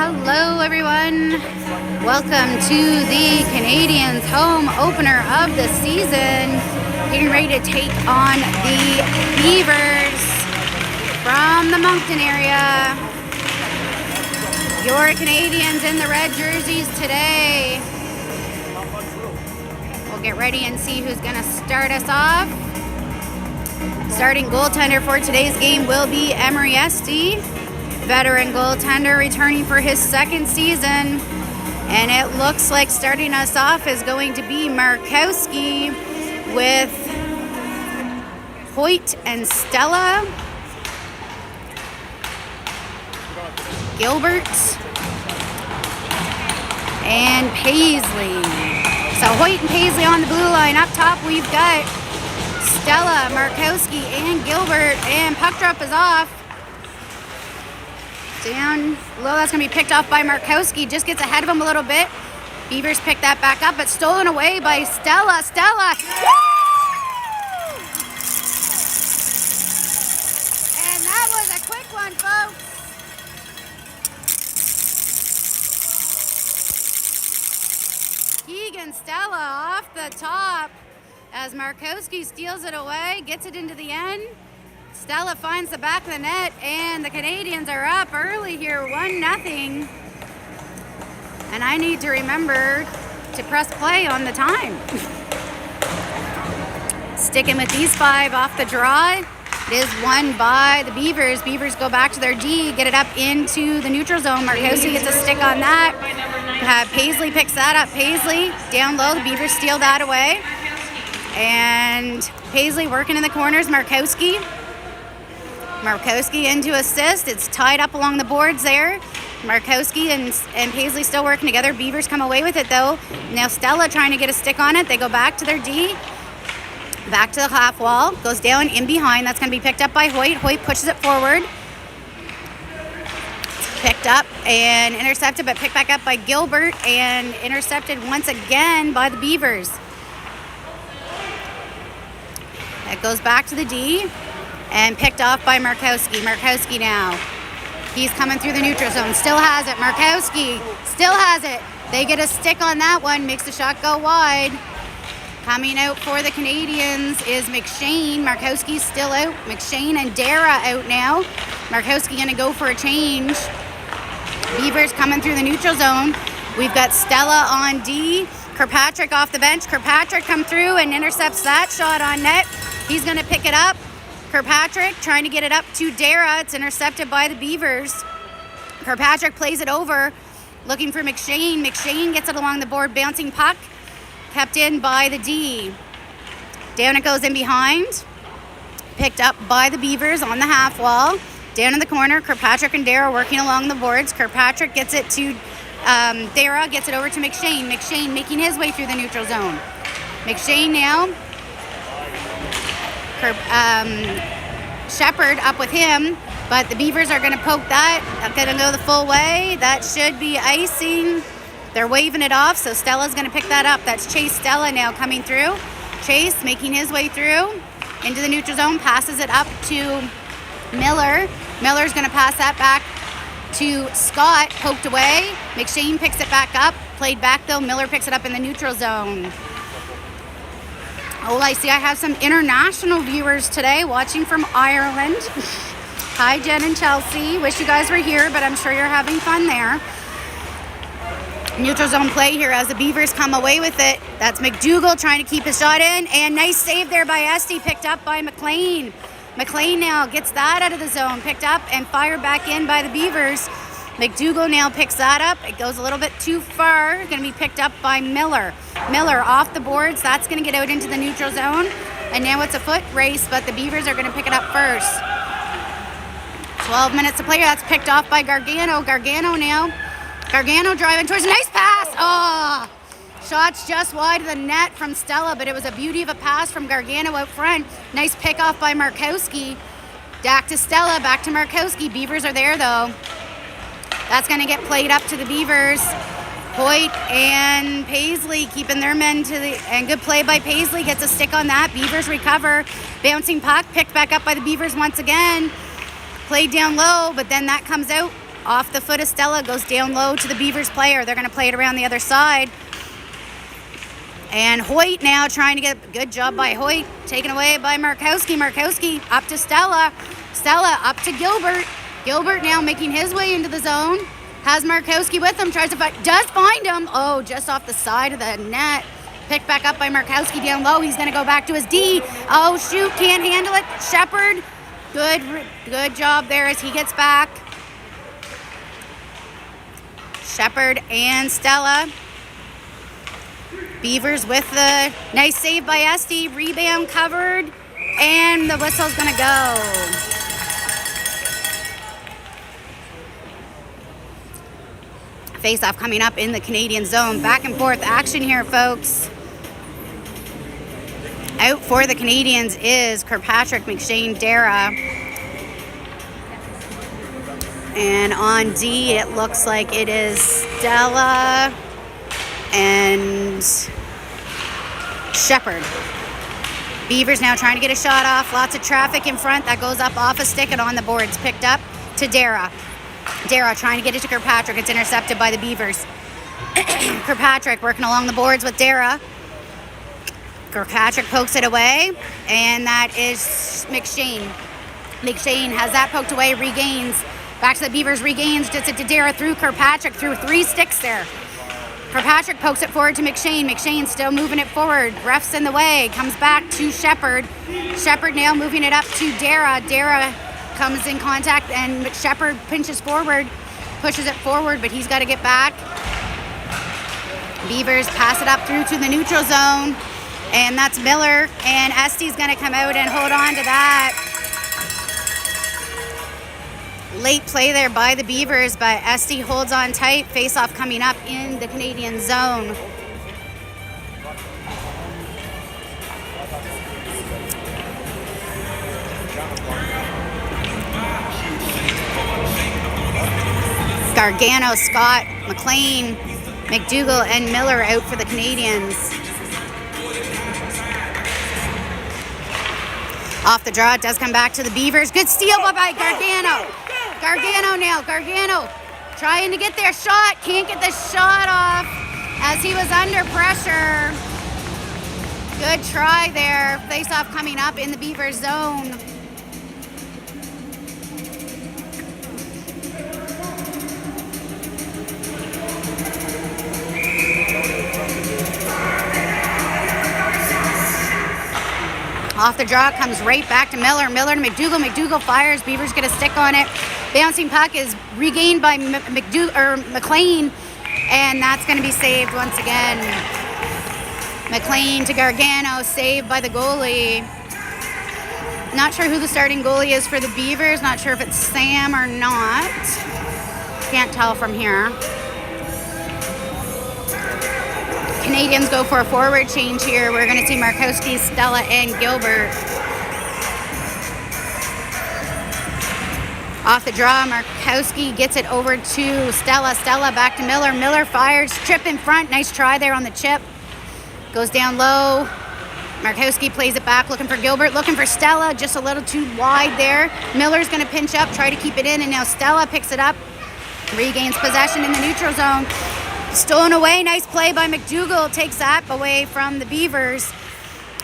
Hello everyone, welcome to the Canadians home opener of the season, getting ready to take on the Beavers from the Moncton area. Your Canadians in the red jerseys today. We'll get ready and see who's going to start us off. Starting goaltender for today's game will be Emery Esty, veteran goaltender returning for his second season. And it looks like starting us off is going to be Markowski with Hoyt and Stella, Gilbert, and Paisley. So Hoyt and Paisley on the blue line. Up top we've got Stella, Markowski, and Gilbert, and puck drop is off. Down low, that's going to be picked off by Markowski. Just gets ahead of him a little bit. Beavers pick that back up, but stolen away by Stella. Stella! Woo! And that was a quick one, folks. Keegan Stella off the top as Markowski steals it away, gets it into the end. Stella finds the back of the net, and the Canadians are up early here, 1-0. And I need to remember to press play on the time. Sticking with these five off the draw. It is won by the Beavers. Beavers go back to their D, get it up into the neutral zone. Markowski gets a stick on that. Paisley picks that up. Paisley down low. The Beavers steal that away. And Paisley working in the corners. Markowski into assist. It's tied up along the boards there. Markowski and Paisley still working together. Beavers come away with it though. Now Stella trying to get a stick on it. They go back to their D. Back to the half wall. Goes down in behind. That's going to be picked up by Hoyt. Hoyt pushes it forward. Picked up and intercepted, but picked back up by Gilbert and intercepted once again by the Beavers. That goes back to the D. And picked off by Markowski. Markowski now. He's coming through the neutral zone. Still has it. Markowski still has it. They get a stick on that one. Makes the shot go wide. Coming out for the Canadians is McShane. Markowski's still out. McShane and Dara out now. Markowski going to go for a change. Beavers coming through the neutral zone. We've got Stella on D. Kirkpatrick off the bench. Kirkpatrick come through and intercepts that shot on net. He's going to pick it up. Kirkpatrick trying to get it up to Dara. It's intercepted by the Beavers. Kirkpatrick plays it over, looking for McShane. McShane gets it along the board, bouncing puck, kept in by the D. Down it goes in behind. Picked up by the Beavers on the half wall. Down in the corner, Kirkpatrick and Dara working along the boards. Kirkpatrick gets it to Dara, gets it over to McShane. McShane making his way through the neutral zone. McShane now. Shepard up with him, but the Beavers are going to poke that. Going to go the full way. That should be icing. They're waving it off, so Stella's going to pick that up. That's Chase Stella now coming through. Chase making his way through into the neutral zone, passes it up to Miller. Miller's going to pass that back to Scott, poked away. McShane picks it back up, played back though. Miller picks it up in the neutral zone. Oh, I see I have some international viewers today watching from Ireland. Hi, Jen and Chelsea. Wish you guys were here, but I'm sure you're having fun there. Neutral zone play here as the Beavers come away with it. That's McDougall trying to keep his shot in, and nice save there by Esty, picked up by McLean. McLean now gets that out of the zone, picked up and fired back in by the Beavers. McDougall now picks that up. It goes a little bit too far. Going to be picked up by Miller. Miller off the boards. That's going to get out into the neutral zone. And now it's a foot race, but the Beavers are going to pick it up first. 12 minutes to play. That's picked off by Gargano. Gargano now. Gargano driving towards. Nice pass. Oh, shots just wide of the net from Stella, but it was a beauty of a pass from Gargano out front. Nice pick off by Markowski. Back to Stella. Back to Markowski. Beavers are there though. That's going to get played up to the Beavers. Hoyt and Paisley keeping their men to the, and good play by Paisley, gets a stick on that. Beavers recover, bouncing puck, picked back up by the Beavers once again. Played down low, but then that comes out off the foot of Stella, goes down low to the Beavers player. They're going to play it around the other side. And Hoyt now trying to get, good job by Hoyt, taken away by Markowski. Markowski up to Stella. Stella up to Gilbert. Gilbert now making his way into the zone. Has Markowski with him, tries to find, does find him. Oh, just off the side of the net. Picked back up by Markowski down low. He's going to go back to his D. Oh, shoot, can't handle it. Shepard, good job there as he gets back. Shepard and Stella. Beavers with the nice save by Esty. Rebound covered. And the whistle's going to go. Face-off coming up in the Canadian zone. Back and forth action here, folks. Out for the Canadians is Kirkpatrick, McShane, Dara. And on D, it looks like it is Stella and Shepard. Beavers now trying to get a shot off. Lots of traffic in front. That goes up off a stick and on the boards. Picked up to Dara. Dara trying to get it to Kirkpatrick. It's intercepted by the Beavers. Kirkpatrick working along the boards with Dara. Kirkpatrick pokes it away, and that is McShane. McShane has that poked away, regains. Back to the Beavers, regains, gets it to Dara through Kirkpatrick, through 3 sticks there. Kirkpatrick pokes it forward to McShane. McShane still moving it forward. Ref's in the way, comes back to Shepard. Shepard now moving it up to Dara. Dara comes in contact, and Shepard pinches forward, pushes it forward, but he's got to get back. Beavers pass it up through to the neutral zone, and that's Miller, and Esty's going to come out and hold on to that. Late play there by the Beavers, but Esty holds on tight. Face-off coming up in the Canadian zone. Gargano, Scott, McLean, McDougall, and Miller out for the Canadians. Off the draw, it does come back to the Beavers. Good steal by Gargano. Gargano now, Gargano trying to get their shot. Can't get the shot off as he was under pressure. Good try there. Face-off coming up in the Beavers zone. Off the draw, comes right back to Miller. Miller to McDougall. McDougall fires. Beavers get a stick on it. Bouncing puck is regained by McLean, and that's going to be saved once again. McLean to Gargano, saved by the goalie. Not sure who the starting goalie is for the Beavers. Not sure if it's Sam or not. Can't tell from here. Canadians go for a forward change here. We're going to see Markowski, Stella, and Gilbert. Off the draw, Markowski gets it over to Stella. Stella back to Miller. Miller fires, chip in front. Nice try there on the chip. Goes down low. Markowski plays it back, looking for Gilbert, looking for Stella. Just a little too wide there. Miller's going to pinch up, try to keep it in, and now Stella picks it up. Regains possession in the neutral zone. Stolen away, nice play by McDougall, takes that away from the Beavers.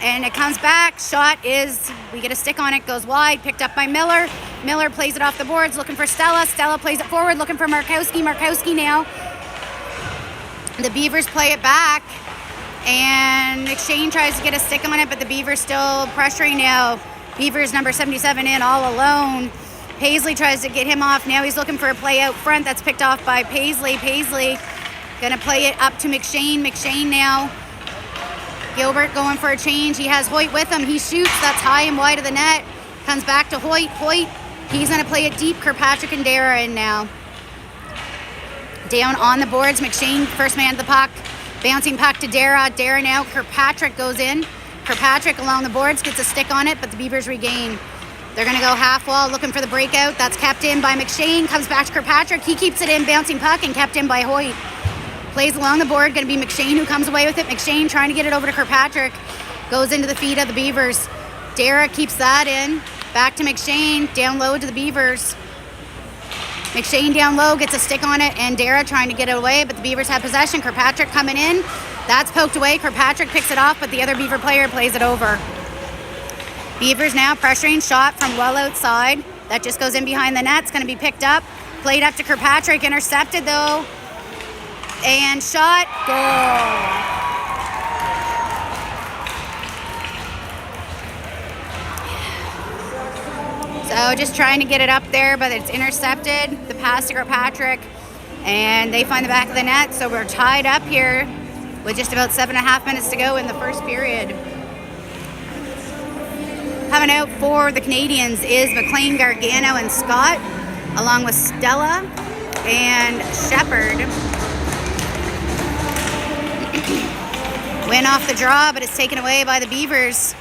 And it comes back, shot is, we get a stick on it, goes wide, picked up by Miller. Miller plays it off the boards, looking for Stella. Stella plays it forward, looking for Markowski. Markowski now. The Beavers play it back, and McShane tries to get a stick on it, but the Beavers still pressuring now. Beavers number 77 in all alone. Paisley tries to get him off, now he's looking for a play out front, that's picked off by Paisley. Paisley gonna play it up to McShane. McShane now. Gilbert going for a change. He has Hoyt with him. He shoots. That's high and wide of the net. Comes back to Hoyt. Hoyt, he's gonna play it deep. Kirkpatrick and Dara in now. Down on the boards. McShane, first man to the puck. Bouncing puck to Dara. Dara now. Kirkpatrick goes in. Kirkpatrick along the boards, gets a stick on it, but the Beavers regain. They're gonna go half wall, looking for the breakout. That's kept in by McShane. Comes back to Kirkpatrick. He keeps it in. Bouncing puck and kept in by Hoyt. Plays along the board, going to be McShane who comes away with it. McShane trying to get it over to Kirkpatrick. Goes into the feet of the Beavers. Dara keeps that in. Back to McShane, down low to the Beavers. McShane down low, gets a stick on it, and Dara trying to get it away, but the Beavers have possession. Kirkpatrick coming in. That's poked away. Kirkpatrick picks it off, but the other Beaver player plays it over. Beavers now pressuring, shot from well outside. That just goes in behind the net. It's going to be picked up. Played up to Kirkpatrick. Intercepted, though. And shot. Goal. So just trying to get it up there, but it's intercepted. The pass to Kirkpatrick, and they find the back of the net. So we're tied up here with just about 7.5 minutes to go in the first period. Coming out for the Canadians is McLean, Gargano, and Scott, along with Stella and Shepherd. Win off the draw, but it's taken away by the Beavers.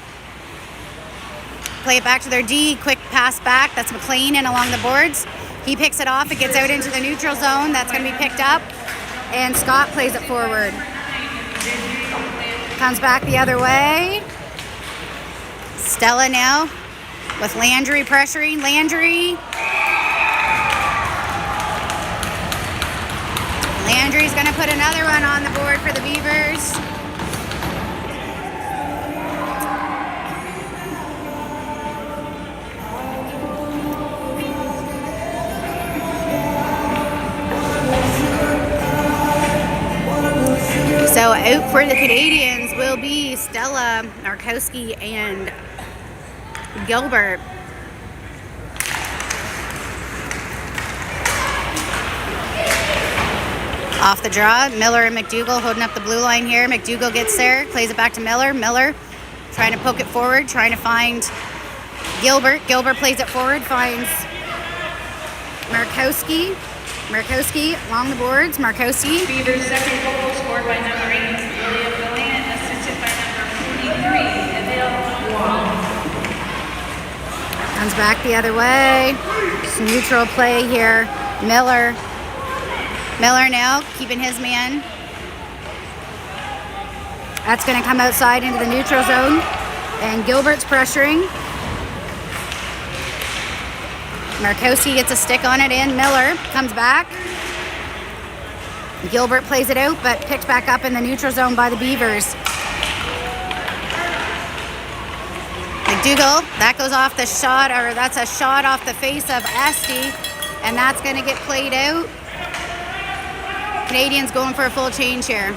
Play it back to their D. Quick pass back. That's McLean in along the boards. He picks it off. It gets out into the neutral zone. That's going to be picked up. And Scott plays it forward. Comes back the other way. Stella now with Landry pressuring. Landry's going to put another one on the board for the Beavers. So out for the Canadians will be Stella, Narkowski, and Gilbert. Off the draw, Miller and McDougall holding up the blue line here. McDougall gets there, plays it back to Miller. Miller trying to poke it forward, trying to find Gilbert. Gilbert plays it forward, finds Markowski. Markowski along the boards. Markowski. Beavers' second goal scored by number 8, William Gallant, assisted by number 43, Emil Wong. Comes back the other way. Just neutral play here. Miller now keeping his man. That's going to come outside into the neutral zone. And Gilbert's pressuring. Markowski gets a stick on it in. Miller comes back. Gilbert plays it out, but picked back up in the neutral zone by the Beavers. McDougall, that goes off the shot, or that's a shot off the face of Esty, and that's going to get played out. Canadians going for a full change here.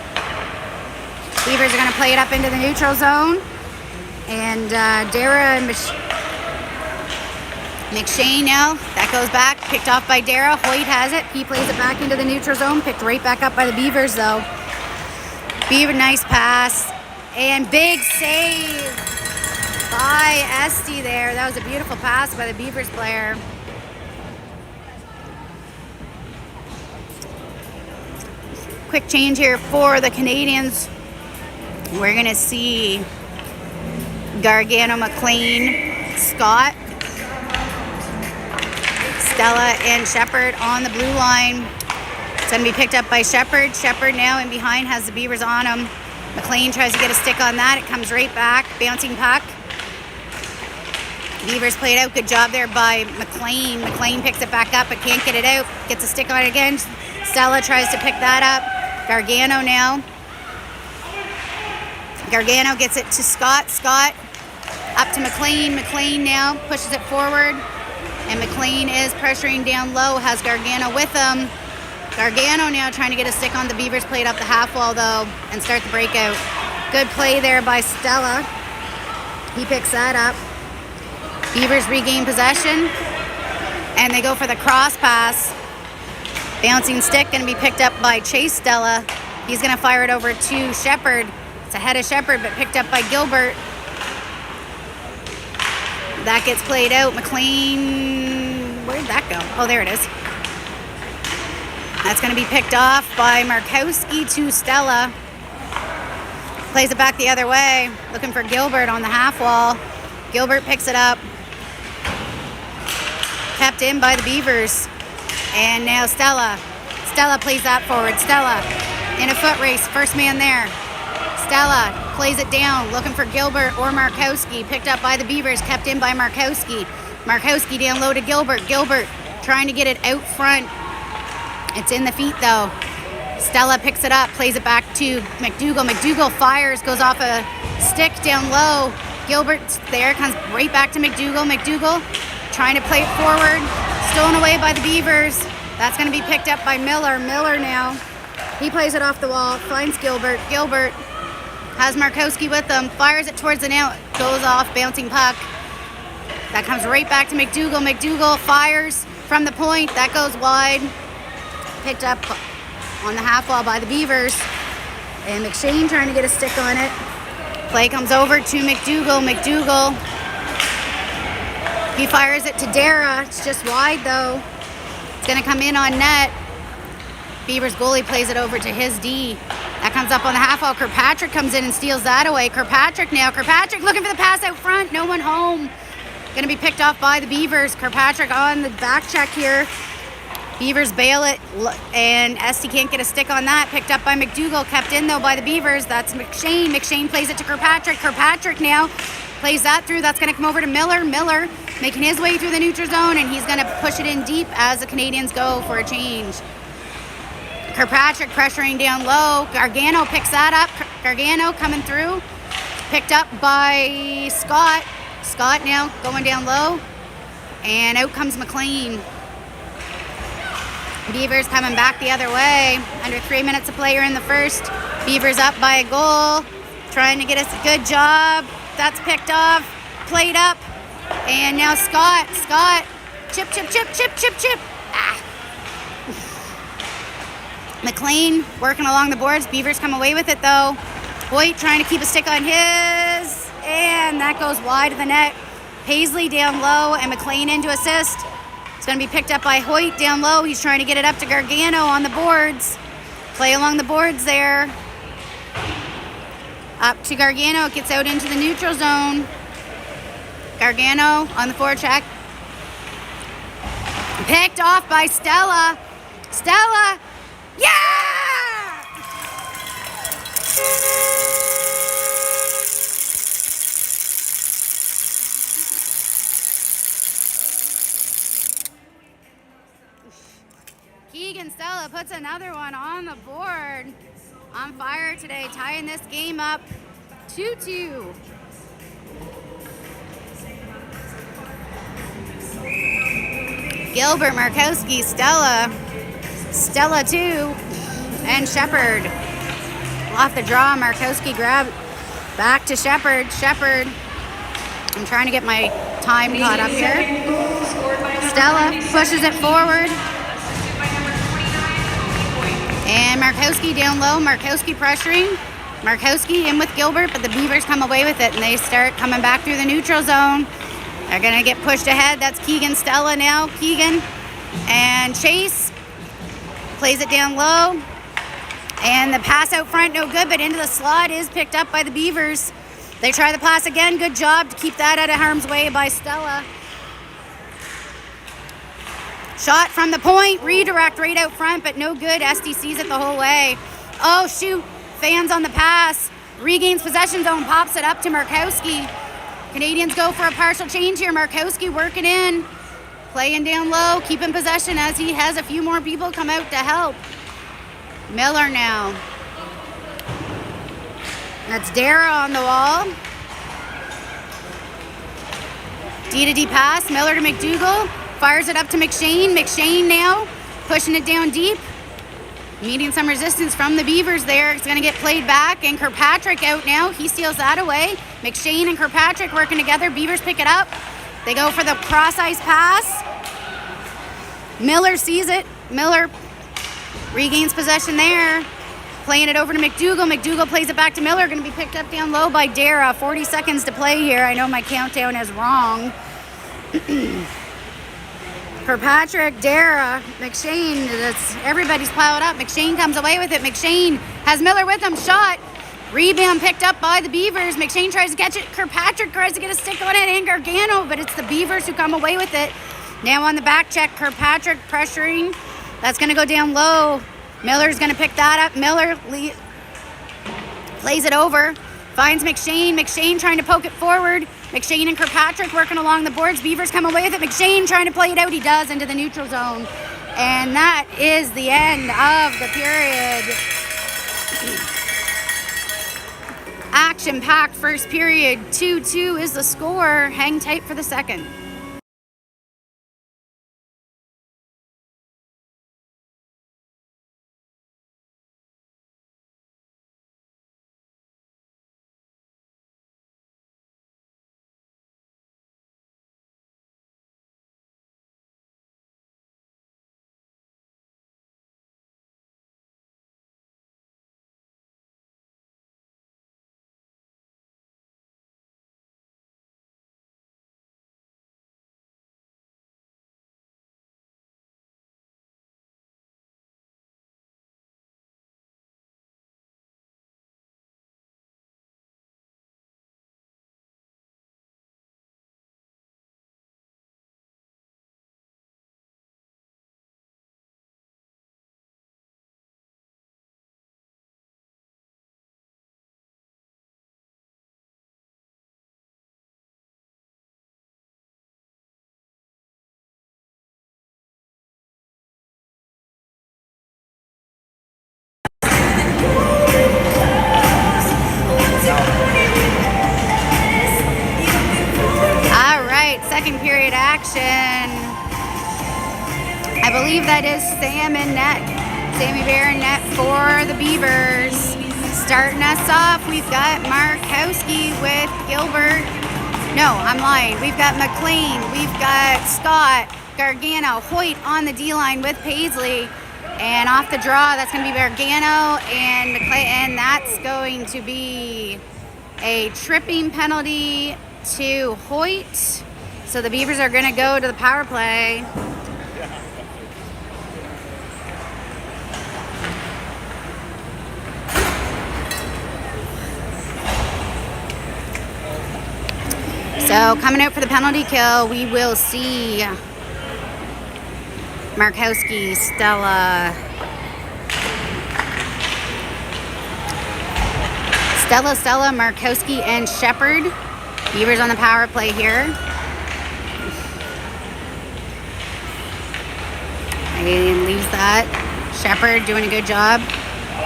Beavers are going to play it up into the neutral zone, and Dara and McShane now, that goes back, picked off by Dara. Hoyt has it. He plays it back into the neutral zone, picked right back up by the Beavers though. Beaver, nice pass. And big save by Esty there. That was a beautiful pass by the Beavers player. Quick change here for the Canadians. We're going to see Gargano, McLean, Scott, Stella, and Shepherd on the blue line. It's going to be picked up by Shepherd. Shepherd now in behind has the Beavers on him. McLean tries to get a stick on that. It comes right back. Bouncing puck. Beavers played out. Good job there by McLean. McLean picks it back up but can't get it out. Gets a stick on it again. Stella tries to pick that up. Gargano now. Gargano gets it to Scott. Scott up to McLean. McLean now pushes it forward. And McLean is pressuring down low, has Gargano with him. Gargano now trying to get a stick on the Beavers, played up the half wall though, and start the breakout. Good play there by Stella. He picks that up. Beavers regain possession, and they go for the cross pass. Bouncing stick going to be picked up by Chase Stella. He's going to fire it over to Shepherd. It's ahead of Shepherd, but picked up by Gilbert. That gets played out. McLean, where'd that go? Oh, there it is. That's going to be picked off by Markowski to Stella. Plays it back the other way, looking for Gilbert on the half wall. Gilbert picks it up. Kept in by the Beavers. And now Stella. Stella plays that forward. Stella in a foot race, first man there. Stella plays it down, looking for Gilbert or Markowski. Picked up by the Beavers, kept in by Markowski. Markowski down low to Gilbert. Gilbert trying to get it out front. It's in the feet though. Stella picks it up, plays it back to McDougall. McDougall fires, goes off a stick down low. Gilbert's there, comes right back to McDougall. McDougall trying to play it forward, stolen away by the Beavers. That's going to be picked up by Miller. Miller now, he plays it off the wall, finds Gilbert. Gilbert has Markowski with him, fires it towards the net, goes off, bouncing puck. That comes right back to McDougall. McDougall fires from the point, that goes wide. Picked up on the half wall by the Beavers. And McShane trying to get a stick on it. Play comes over to McDougall. McDougall, he fires it to Dara. It's just wide though. It's going to come in on net. Beavers goalie plays it over to his D. That comes up on the half wall. Kirkpatrick comes in and steals that away. Kirkpatrick now. Kirkpatrick looking for the pass out front. No one home. Going to be picked off by the Beavers. Kirkpatrick on the back check here. Beavers bail it, and Esty can't get a stick on that. Picked up by McDougall, kept in though by the Beavers. That's McShane. McShane plays it to Kirkpatrick. Kirkpatrick now plays that through. That's going to come over to Miller. Miller making his way through the neutral zone, and he's going to push it in deep as the Canadians go for a change. Kirkpatrick pressuring down low. Gargano picks that up. Gargano coming through. Picked up by Scott. Scott now going down low, and out comes McLean. Beavers coming back the other way. Under 3 minutes of play here in the first. Beavers up by a goal. Trying to get us a good job. That's picked off. Played up. And now Scott. Scott. Chip, chip, chip, chip, chip, chip. Ah. McLean working along the boards. Beavers come away with it though. Hoyt trying to keep a stick on his. And that goes wide of the net. Paisley down low and McLean in to assist. It's going to be picked up by Hoyt down low. He's trying to get it up to Gargano on the boards. Play along the boards there. Up to Gargano. It gets out into the neutral zone. Gargano on the forecheck. Picked off by Stella. Stella. Yeah! Keegan Stella puts another one on the board. On fire today, tying this game up 2-2. Gilbert, Markowski, Stella 2, and Shepard. Off the draw, Markowski grab back to Shepard. Shepard, I'm trying to get my time caught up here. Stella pushes it forward. And Markowski down low. Markowski pressuring. Markowski in with Gilbert, but the Beavers come away with it and they start coming back through the neutral zone. They're going to get pushed ahead. That's Keegan Stella now. Keegan and Chase plays it down low. And the pass out front, no good, but into the slot is picked up by the Beavers. They try the pass again. Good job to keep that out of harm's way by Stella. Shot from the point, redirect right out front, but no good. SD sees it the whole way. Oh, shoot. Fans on the pass. Regains possession zone, pops it up to Markowski. Canadians go for a partial change here. Markowski working in, playing down low, keeping possession as he has a few more people come out to help. Miller now. That's Dara on the wall. D-to-D pass, Miller to McDougall. Fires it up to McShane. McShane now pushing it down deep. Meeting some resistance from the Beavers there. It's going to get played back, and Kirkpatrick out now. He steals that away. McShane and Kirkpatrick working together. Beavers pick it up. They go for the cross-ice pass. Miller sees it. Miller regains possession there. Playing it over to McDougall. McDougall plays it back to Miller. Going to be picked up down low by Dara. 40 seconds to play here. I know my countdown is wrong. Kirkpatrick, Dara, McShane, everybody's piled up. McShane comes away with it. McShane has Miller with him. Shot. Rebound picked up by the Beavers. McShane tries to catch it. Kirkpatrick tries to get a stick on it, and Gargano, but it's the Beavers who come away with it. Now on the back check, Kirkpatrick pressuring. That's going to go down low. Miller's going to pick that up. Miller plays it over. Finds McShane. McShane trying to poke it forward. McShane and Kirkpatrick working along the boards. Beavers come away with it. McShane trying to play it out. He does into the neutral zone. And that is the end of the period. Action-packed first period. 2-2 is the score. Hang tight for the second. Second period action. I believe that is Sam in net. Sammy Bear in net for the Beavers. Starting us off, we've got Markowski with Gilbert. No, I'm lying. We've got McLean. We've got Scott, Gargano, Hoyt on the D-line with Paisley. And off the draw, that's going to be Gargano and McLean. And that's going to be a tripping penalty to Hoyt. So the Beavers are going to go to the power play. So coming out for the penalty kill, we will see Markowski, Stella, Markowski, and Shepard. Beavers on the power play here. And leaves that. Shepard doing a good job.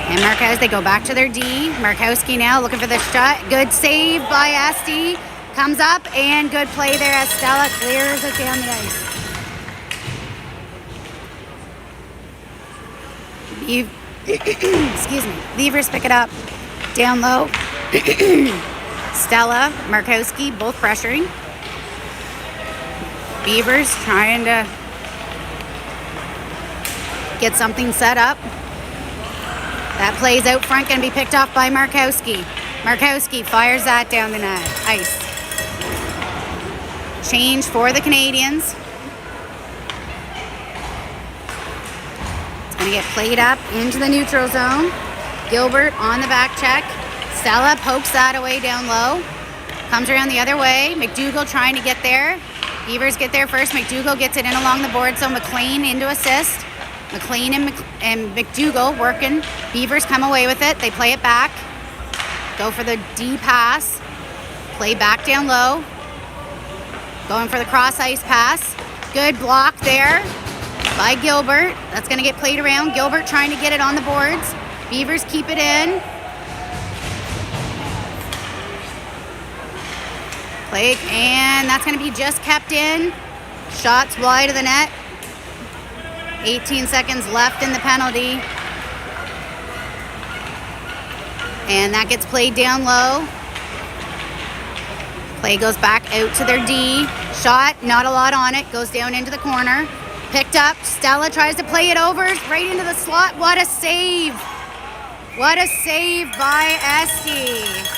And Marquez, they go back to their D. Markowski now looking for the shot. Good save by Esti. Comes up and good play there as Stella clears it down the ice. Excuse me. Beavers pick it up. Down low. Stella, Markowski, both pressuring. Beavers trying to get something set up. That plays out front, going to be picked off by Markowski. Markowski fires that down the net. Ice. Change for the Canadians. It's going to get played up into the neutral zone. Gilbert on the back check. Stella pokes that away down low. Comes around the other way. McDougall trying to get there. Beavers get there first. McDougall gets it in along the board, so McLean into assist. McLean and McDougall working. Beavers come away with it. They play it back. Go for the D pass. Play back down low. Going for the cross ice pass. Good block there by Gilbert. That's going to get played around. Gilbert trying to get it on the boards. Beavers keep it in. Play, and that's going to be just kept in. Shots wide of the net. 18 seconds left in the penalty. And that gets played down low. Play goes back out to their D. Shot, not a lot on it. Goes down into the corner. Picked up. Stella tries to play it over. Right into the slot. What a save. What a save by Esti.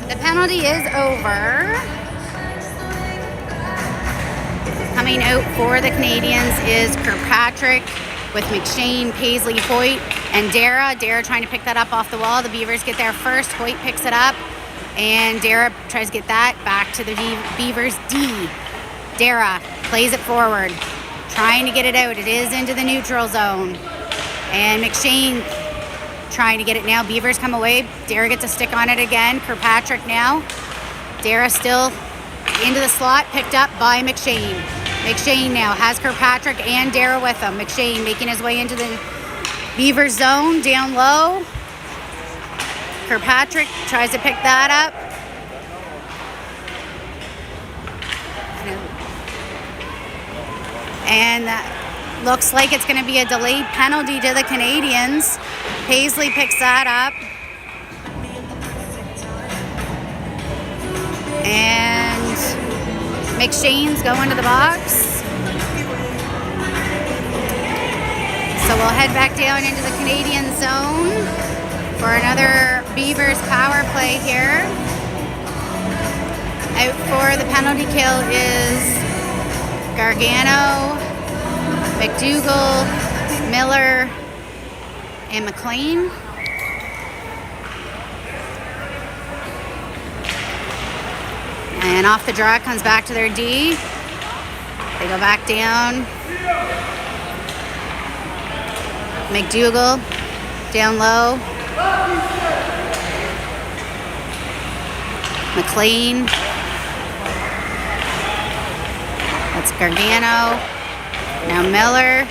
The penalty is over. Coming out for the Canadians is Kirkpatrick with McShane, Paisley, Hoyt, and Dara. Dara trying to pick that up off the wall. The Beavers get there first. Hoyt picks it up. And Dara tries to get that back to the Beavers D. Dara plays it forward, trying to get it out. It is into the neutral zone. And McShane trying to get it now. Beavers come away. Dara gets a stick on it again. Kirkpatrick now. Dara still into the slot, picked up by McShane. McShane now has Kirkpatrick and Dara with him. McShane making his way into the Beaver zone, down low. Kirkpatrick tries to pick that up. And that looks like it's going to be a delayed penalty to the Canadians. Paisley picks that up. And McShane's going to the box. So we'll head back down into the Canadian zone for another Beavers power play here. Out for the penalty kill is Gargano, McDougall, Miller, and McLean. And off the draw, comes back to their D. They go back down. McDougall, down low. McLean. That's Gargano. Now Miller.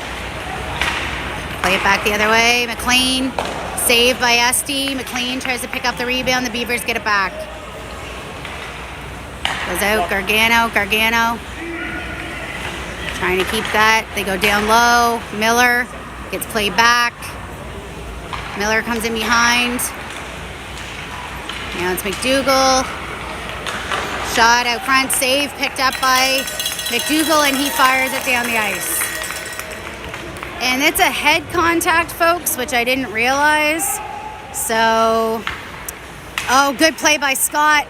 Play it back the other way. McLean. Saved by Esty. McLean tries to pick up the rebound. The Beavers get it back. Goes out. Gargano. Gargano. Trying to keep that. They go down low. Miller gets played back. Miller comes in behind. Now it's McDougall. Shot out front. Save picked up by McDougall, and he fires it down the ice. And it's a head contact, folks, which I didn't realize. So, oh, good play by Scott.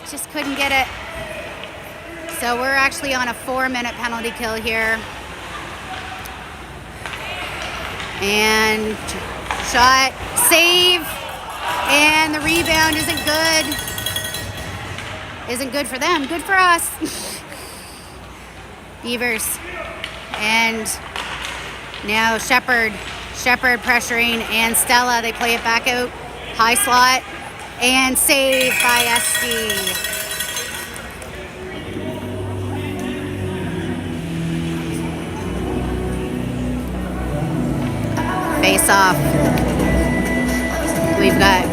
Just couldn't get it. So we're actually on a 4-minute penalty kill here. And shot, save, and the rebound isn't good. Isn't good for them, good for us. Beavers. And now Shepherd pressuring, and Stella, they play it back out. High slot, and saved by SD. Face off. We've got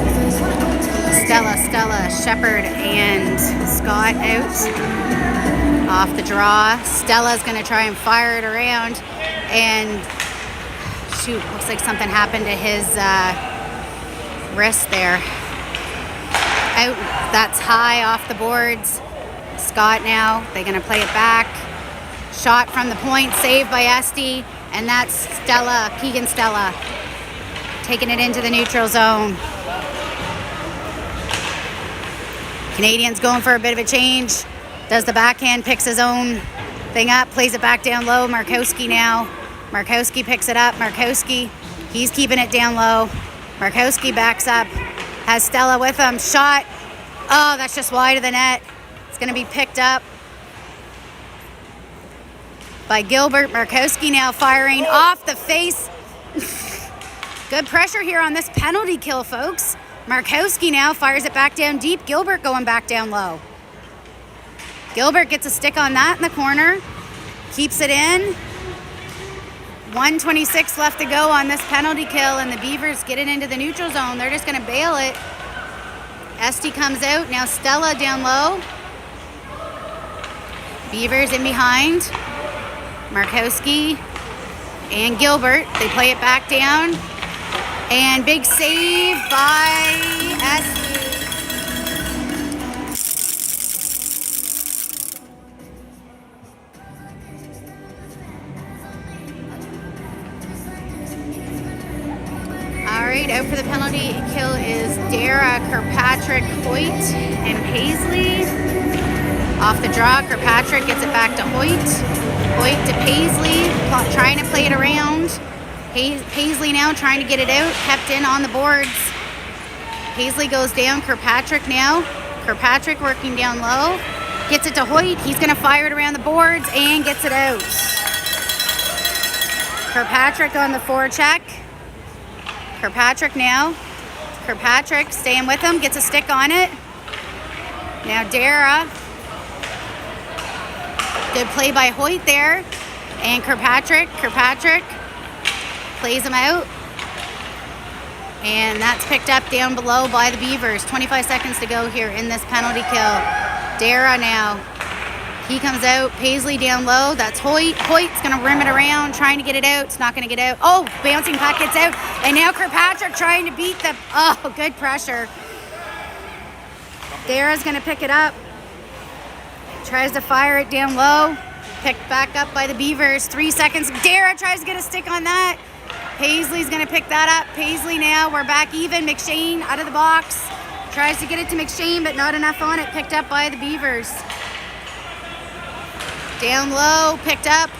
Stella, Shepherd, and Scott out. Off the draw. Stella's going to try and fire it around. And shoot, looks like something happened to his wrist there. Out. That's high off the boards. Scott now. They're going to play it back. Shot from the point. Saved by Esty. And that's Stella, Keegan Stella, taking it into the neutral zone. Canadians going for a bit of a change. Does the backhand, picks his own thing up, plays it back down low. Markowski now. Markowski picks it up. Markowski, he's keeping it down low. Markowski backs up, has Stella with him. Shot. Oh, that's just wide of the net. It's going to be picked up by Gilbert. Markowski now firing off the face. Good pressure here on this penalty kill, folks. Markowski now fires it back down deep. Gilbert going back down low. Gilbert gets a stick on that in the corner. Keeps it in. 1:26 left to go on this penalty kill, and the Beavers get it into the neutral zone. They're just going to bail it. Esty comes out. Now Stella down low. Beavers in behind. Markowski and Gilbert, they play it back down, and big save by Esty. All right, out for the penalty kill is Dara, Kirkpatrick, Hoyt, and Paisley. Off the draw, Kirkpatrick gets it back to Hoyt. Hoyt to Paisley, trying to play it around. Paisley now trying to get it out, kept in on the boards. Paisley goes down. Kirkpatrick now Kirkpatrick working down low. Gets it to Hoyt. He's going to fire it around the boards and gets it out. Kirkpatrick on the forecheck. Kirkpatrick now. Kirkpatrick staying with him. Gets a stick on it. Now Dara. Good play by Hoyt there. And Kirkpatrick plays him out. And that's picked up down below by the Beavers. 25 seconds to go here in this penalty kill. Dara now. He comes out. Paisley down low. That's Hoyt. Hoyt's going to rim it around, trying to get it out. It's not going to get out. Oh, bouncing puck gets out. And now Kirkpatrick trying to beat the... Oh, good pressure. Dara's going to pick it up. Tries to fire it down low. Picked back up by the Beavers. 3 seconds. Dara tries to get a stick on that. Paisley's going to pick that up. Paisley now. We're back even. McShane out of the box. Tries to get it to McShane, but not enough on it. Picked up by the Beavers. Down low. Picked up.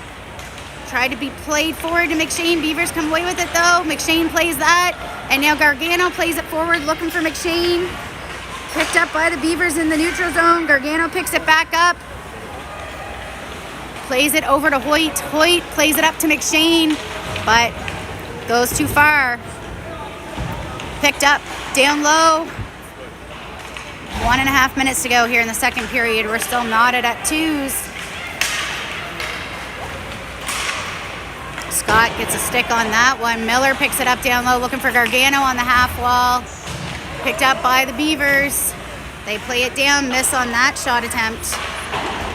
Tried to be played forward to McShane. Beavers come away with it, though. McShane plays that. And now Gargano plays it forward, looking for McShane. Picked up by the Beavers in the neutral zone. Gargano picks it back up. Plays it over to Hoyt. Hoyt plays it up to McShane, but goes too far. Picked up down low. 1.5 minutes to go here in the second period. We're still knotted at 2s. Scott gets a stick on that one. Miller picks it up down low, looking for Gargano on the half wall. Picked up by the Beavers. They play it down, miss on that shot attempt.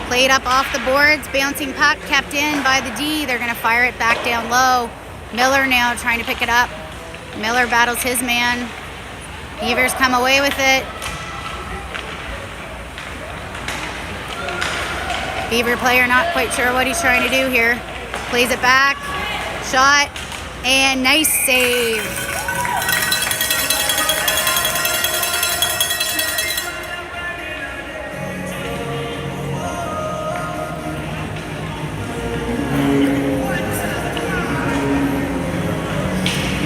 Played up off the boards, bouncing puck, kept in by the D. They're going to fire it back down low. Miller now trying to pick it up. Miller battles his man. Beavers come away with it. Beaver player not quite sure what he's trying to do here. Plays it back, shot, and nice save.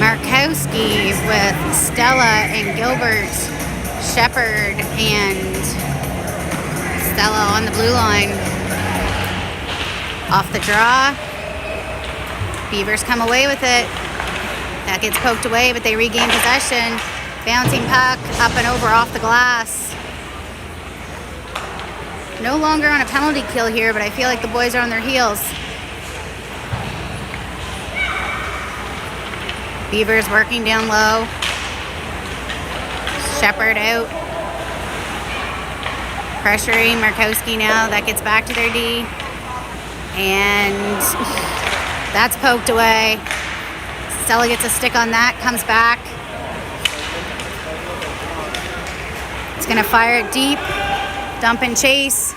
Markowski with Stella and Gilbert, Shepard and Stella on the blue line. Off the draw. Beavers come away with it. That gets poked away, but they regain possession. Bouncing puck up and over off the glass. No longer on a penalty kill here, but I feel like the boys are on their heels. Beavers working down low. Shepard out. Pressuring Markowski now. That gets back to their D. And that's poked away. Stella gets a stick on that. Comes back. It's going to fire it deep. Dump and chase.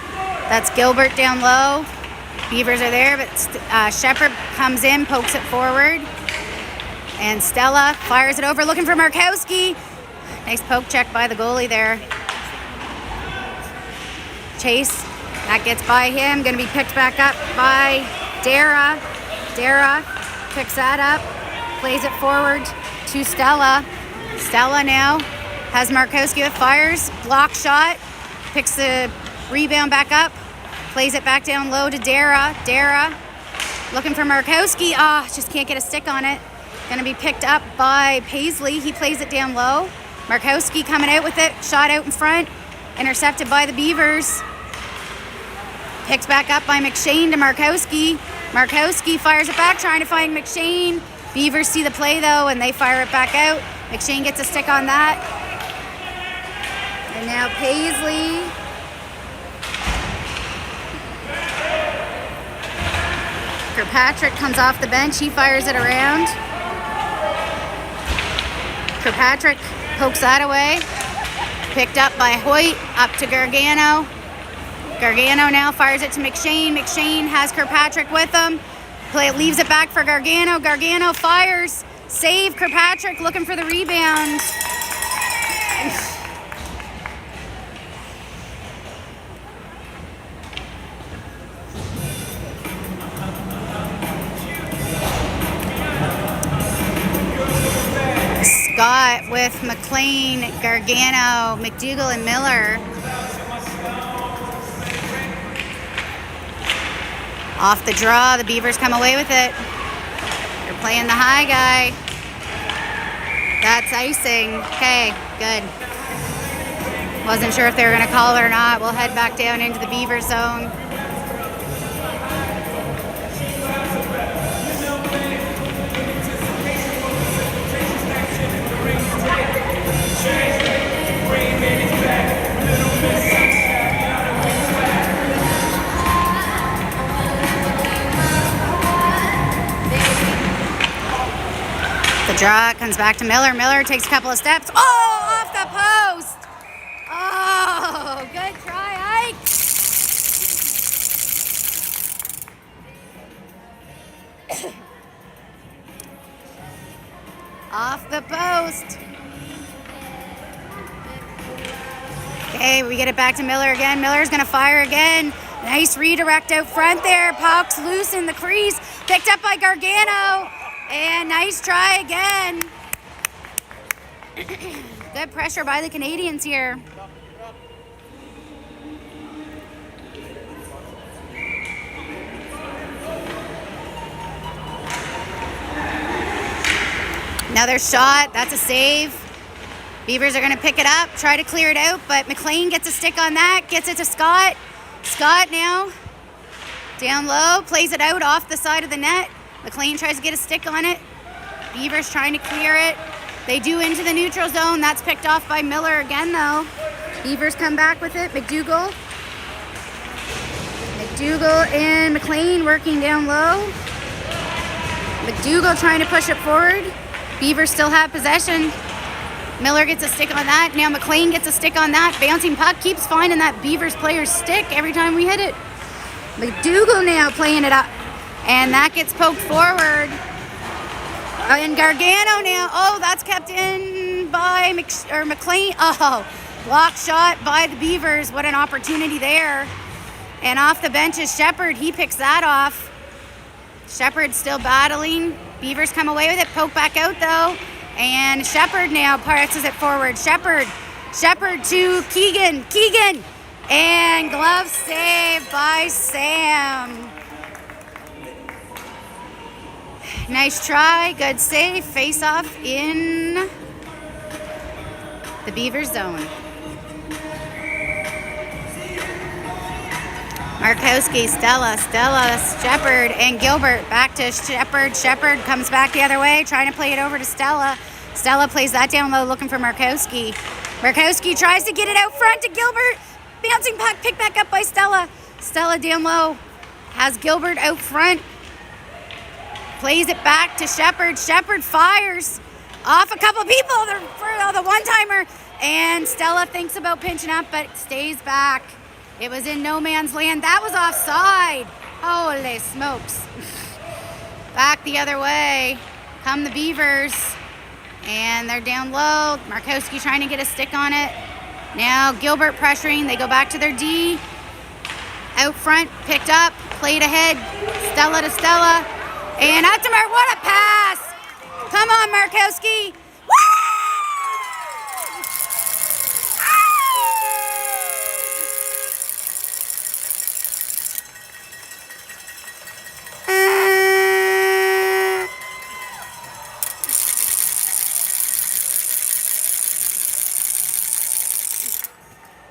That's Gilbert down low. Beavers are there, but Shepard comes in, pokes it forward. And Stella fires it over, looking for Markowski. Nice poke check by the goalie there. Chase, that gets by him. Going to be picked back up by Dara. Dara picks that up, plays it forward to Stella. Stella now has Markowski with fires. Block shot, picks the rebound back up, plays it back down low to Dara. Dara looking for Markowski. Just can't get a stick on it. Going to be picked up by Paisley. He plays it down low. Markowski coming out with it. Shot out in front. Intercepted by the Beavers. Picked back up by McShane to Markowski. Markowski fires it back, trying to find McShane. Beavers see the play, though, and they fire it back out. McShane gets a stick on that. And now Paisley. Kirkpatrick comes off the bench. He fires it around. Kirkpatrick pokes that away. Picked up by Hoyt, up to Gargano. Gargano now fires it to McShane. McShane has Kirkpatrick with him. Leaves it back for Gargano. Gargano fires. Save Kirkpatrick, looking for the rebound. Scott with McLean, Gargano, McDougall, and Miller. Off the draw, the Beavers come away with it. They're playing the high guy. That's icing. Okay, good. Wasn't sure if they were going to call it or not. We'll head back down into the Beaver zone. The draw comes back to Miller. Miller takes a couple of steps. Oh, off the post. Oh, good try, Ike. Off the post. Okay, we get it back to Miller again. Miller's going to fire again. Nice redirect out front there. Puck's loose in the crease. Picked up by Gargano. And nice try again. Good pressure by the Canadians here. Another shot. That's a save. Beavers are going to pick it up, try to clear it out, but McLean gets a stick on that, gets it to Scott. Scott now down low, plays it out off the side of the net. McLean tries to get a stick on it. Beavers trying to clear it. They do into the neutral zone. That's picked off by Miller again, though. Beavers come back with it. McDougall and McLean working down low. McDougall trying to push it forward. Beavers still have possession. Miller gets a stick on that. Now McLean gets a stick on that. Bouncing puck keeps finding that Beavers player's stick every time we hit it. McDougall now playing it up. And that gets poked forward. And Gargano now. Oh, that's kept in by McLean. Oh, block shot by the Beavers. What an opportunity there. And off the bench is Shepard. He picks that off. Shepard still battling. Beavers come away with it. Poke back out, though. And Shepard now presses it forward. Shepard to Keegan. Keegan. And glove save by Sam. Nice try. Good save. Face off in the Beaver zone. Markowski, Stella, Shepard, and Gilbert. Back to Shepard. Shepard comes back the other way, trying to play it over to Stella. Stella plays that down low, looking for Markowski. Markowski tries to get it out front to Gilbert. Bouncing puck, picked back up by Stella. Stella down low, has Gilbert out front. Plays it back to Shepard. Shepard fires off a couple people for the one-timer. And Stella thinks about pinching up, but stays back. It was in no man's land. That was offside. Holy smokes. Back the other way come the Beavers. And they're down low. Markowski trying to get a stick on it. Now Gilbert pressuring. They go back to their D. Out front, picked up, played ahead. Stella to Stella. And Uptimer, what a pass. Come on, Markowski.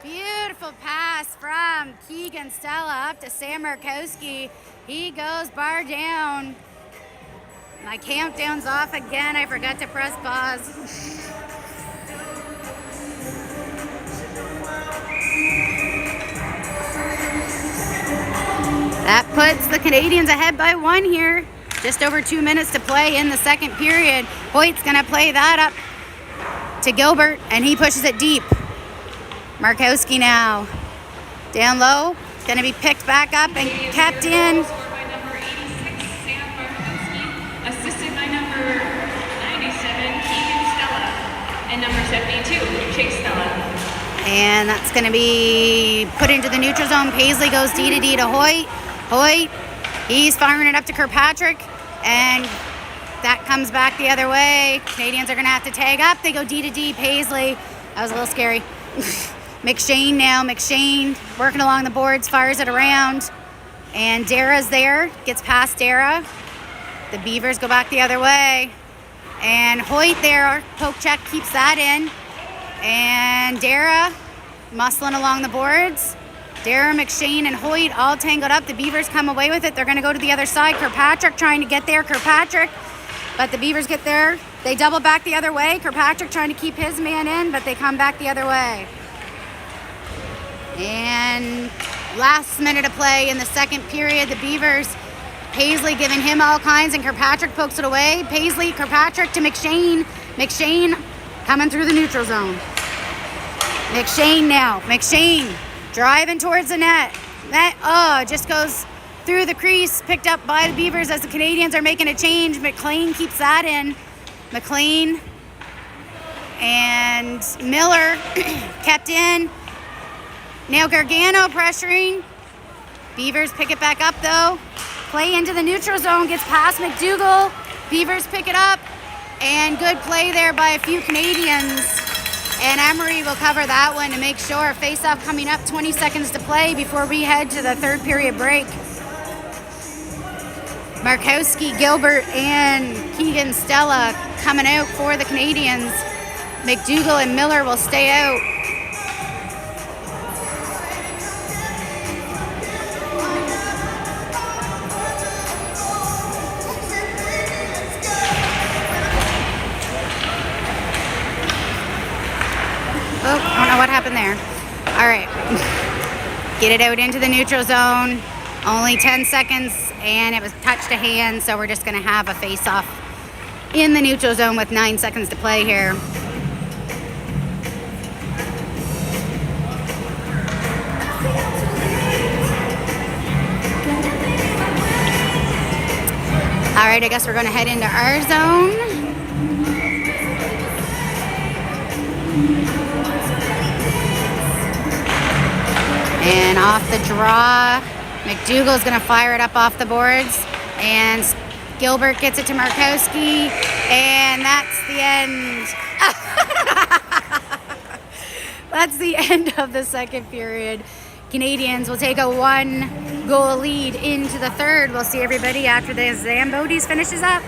Beautiful pass from Keegan Stella up to Sam Markowski. He goes bar down. My countdown's off again. I forgot to press pause. That puts the Canadians ahead by 1 here. Just over 2 minutes to play in the second period. Hoyt's gonna play that up to Gilbert, and he pushes it deep. Markowski now. Down low, gonna be picked back up and kept in. Scored by number 86, Sam Markowski. Assisted by number 97, Keegan Stella. And number 72, Chase Stella. And that's going to be put into the neutral zone. Paisley goes D to Hoyt. Hoyt, he's firing it up to Kirkpatrick. And that comes back the other way. Canadians are going to have to tag up. They go D. Paisley. That was a little scary. McShane now. McShane working along the boards, fires it around. And Dara's there, gets past Dara. The Beavers go back the other way. And Hoyt there, poke check, keeps that in. And Dara muscling along the boards. Dara, McShane, and Hoyt all tangled up. The Beavers come away with it. They're going to go to the other side. Kirkpatrick trying to get there. Kirkpatrick, but the Beavers get there. They double back the other way. Kirkpatrick trying to keep his man in, but they come back the other way. And last minute of play in the second period, the Beavers, Paisley giving him all kinds, and Kirkpatrick pokes it away. Paisley, Kirkpatrick to McShane. McShane coming through the neutral zone. McShane now. McShane driving towards the net. That just goes through the crease, picked up by the Beavers as the Canadians are making a change. McLean keeps that in. McLean and Miller kept in. Now Gargano pressuring. Beavers pick it back up though. Play into the neutral zone, gets past McDougall. Beavers pick it up, and good play there by a few Canadians. And Emery will cover that one to make sure. Face-off coming up, 20 seconds to play before we head to the third period break. Markowski, Gilbert, and Keegan Stella coming out for the Canadians. McDougall and Miller will stay out. Oh, I don't know what happened there. All right. Get it out into the neutral zone. Only 10 seconds, and it was touch to hand, so we're just going to have a face-off in the neutral zone with 9 seconds to play here. All right, I guess we're going to head into our zone. And off the draw, McDougall's going to fire it up off the boards. And Gilbert gets it to Markowski. And that's the end. That's the end of the second period. Canadians will take a 1-goal lead into the third. We'll see everybody after the Zambodis finishes up.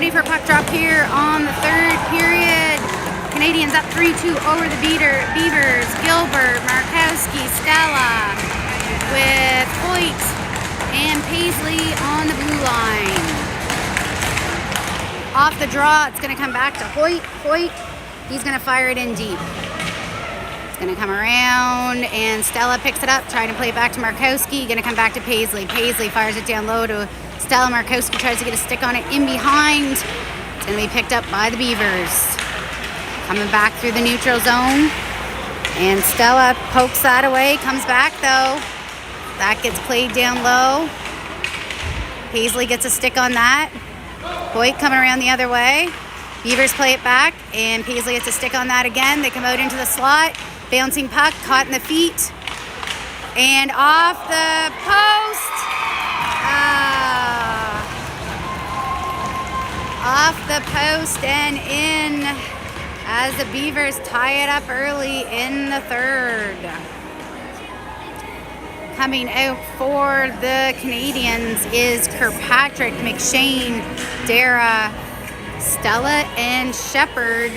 Ready for puck drop here on the third period. Canadians up 3-2 over the Beavers. Gilbert, Markowski, Stella with Hoyt and Paisley on the blue line. Off the draw, it's going to come back to Hoyt. Hoyt, he's going to fire it in deep. It's going to come around, and Stella picks it up, trying to play it back to Markowski. Going to come back to Paisley. Paisley fires it down low to Stella. Markowski tries to get a stick on it in behind. It's going to be picked up by the Beavers. Coming back through the neutral zone, and Stella pokes that away. Comes back though. That gets played down low. Paisley gets a stick on that. Hoyt coming around the other way. Beavers play it back, and Paisley gets a stick on that again. They come out into the slot. Bouncing puck, caught in the feet. And off the post. Off the post and in as the Beavers tie it up early in the third. Coming out for the Canadians is Kirkpatrick, McShane, Dara, Stella, and Shepard.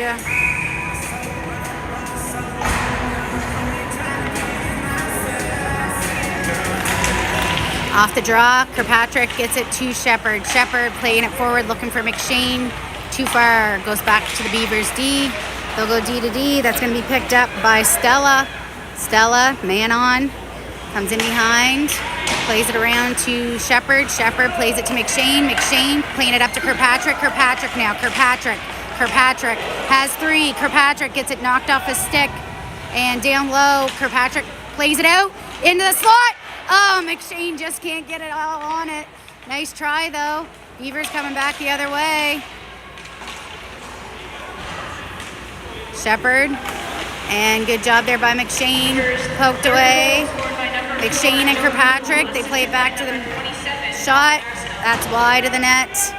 Off the draw, Kirkpatrick gets it to Shepard. Shepard playing it forward, looking for McShane. Too far, goes back to the Beavers D. They'll go D to D. That's going to be picked up by Stella. Stella, man on. Comes in behind, plays it around to Shepard. Shepard plays it to McShane. McShane playing it up to Kirkpatrick. Kirkpatrick now. Kirkpatrick has three. Kirkpatrick gets it knocked off his stick and down low. Kirkpatrick plays it out into the slot. Oh, McShane just can't get it all on it. Nice try though. Beavers coming back the other way. Shepard, and good job there by McShane. Poked away. McShane and Kirkpatrick, they play it back to the shot. That's wide of the net.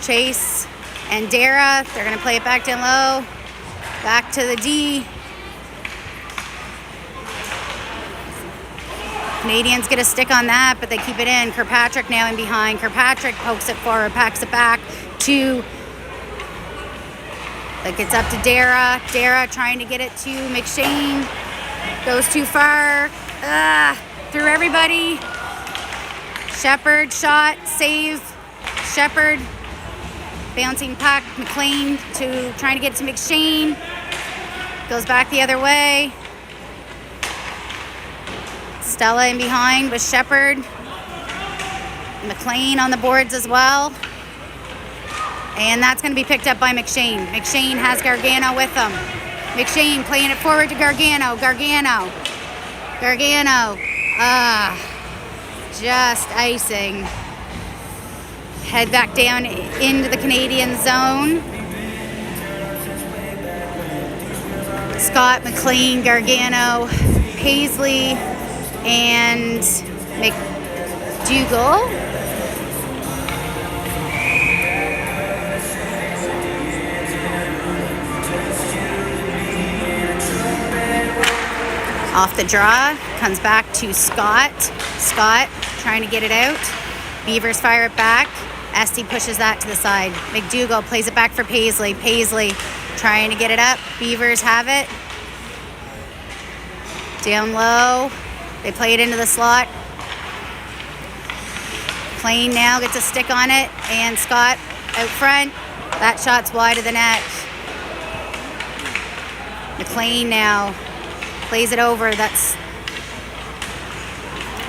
Chase and Dara, they're going to play it back down low. Back to the D. Canadians get a stick on that, but they keep it in. Kirkpatrick now in behind. Kirkpatrick pokes it forward, packs it back to... That gets up to Dara. Dara trying to get it to McShane. Goes too far. Through everybody. Shepard shot, save. Shepard bouncing puck. McLean to trying to get to McShane. Goes back the other way. Stella in behind with Shepard. McLean on the boards as well. And that's going to be picked up by McShane. McShane has Gargano with him. McShane playing it forward to Gargano. Gargano. Just icing. Head back down into the Canadian zone. Scott, McLean, Gargano, Paisley, and McDougall. Off the draw, comes back to Scott. Scott trying to get it out. Beavers fire it back. Esty pushes that to the side. McDougall plays it back for Paisley. Paisley trying to get it up. Beavers have it. Down low. They play it into the slot. Plain now gets a stick on it. And Scott out front. That shot's wide of the net. McLean now plays it over. That's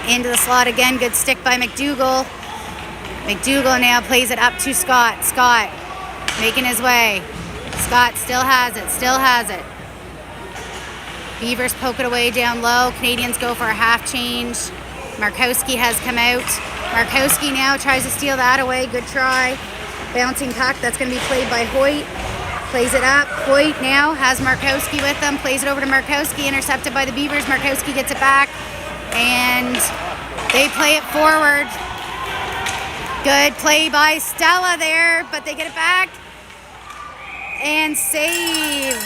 into the slot again. Good stick by McDougall. McDougall now plays it up to Scott. Scott making his way. Scott still has it. Beavers poke it away down low. Canadians go for a half change. Markowski has come out. Markowski now tries to steal that away. Good try. Bouncing puck. That's going to be played by Hoyt. Plays it up. Hoyt now has Markowski with them. Plays it over to Markowski. Intercepted by the Beavers. Markowski gets it back. And they play it forward. Good play by Stella there. But they get it back. And save.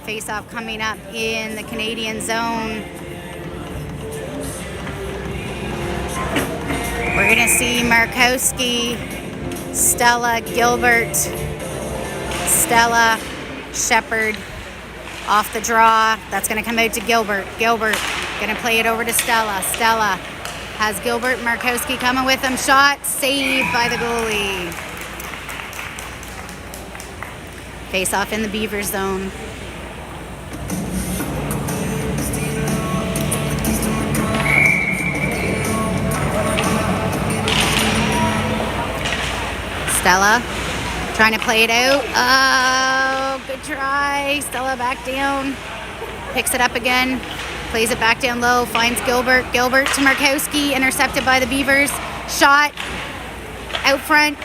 Face-off coming up in the Canadian zone. We're going to see Markowski, Stella, Gilbert, Stella, Shepard off the draw. That's going to come out to Gilbert. Gilbert going to play it over to Stella. Stella has Gilbert, Markowski coming with him. Shot, saved by the goalie. Face off in the Beaver zone. Stella trying to play it out. Oh, good try. Stella back down. Picks it up again. Plays it back down low. Finds Gilbert. Gilbert to Markowski. Intercepted by the Beavers. Shot. Out front.